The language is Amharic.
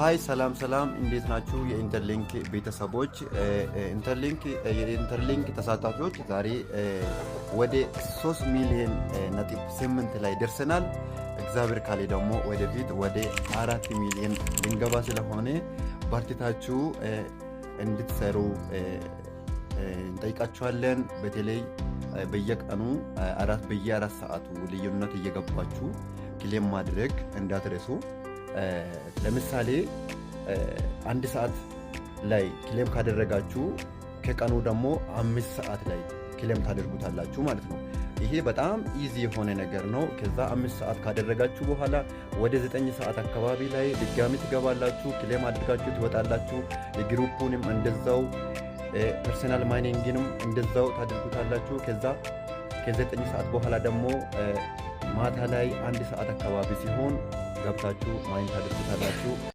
ሃይ ሰላም ሰላም፣ እንዴት ናችሁ የኢንተርሊንክ ቤተሰቦች? የኢንተርሊንክ ተሳታፊዎች ዛሬ ወደ 3 ሚሊዮን ነጥብ 8 ላይ ደርሰናል። እግዚአብሔር ካለ ደግሞ ወደፊት ወደ 4 ሚሊዮን ልንገባ ስለሆነ በርትታችሁ እንድትሰሩ እንጠይቃችኋለን። በተለይ በየቀኑ በየ4 ሰዓቱ ልዩነት እየገባችሁ ክሌም ማድረግ እንዳትረሱ። ለምሳሌ 1 ሰዓት ላይ ክሌም ካደረጋችሁ ከቀኑ ደግሞ 5 ሰዓት ላይ ክሌም ታደርጉታላችሁ ማለት ነው። ይሄ በጣም ኢዚ የሆነ ነገር ነው። ከዛ 5 ሰዓት ካደረጋችሁ በኋላ ወደ 9 ሰዓት አካባቢ ላይ ድጋሚ ትገባላችሁ፣ ክሌም አድርጋችሁ ትወጣላችሁ። የግሩፑንም እንደዛው ፐርሰናል ማይኒንግንም እንደዛው ታደርጉታላችሁ። ከዛ ከ9 ሰዓት በኋላ ደግሞ ማታ ላይ 1 ሰዓት አካባቢ ሲሆን ገብታችሁ ማይን ታደርጉታላችሁ።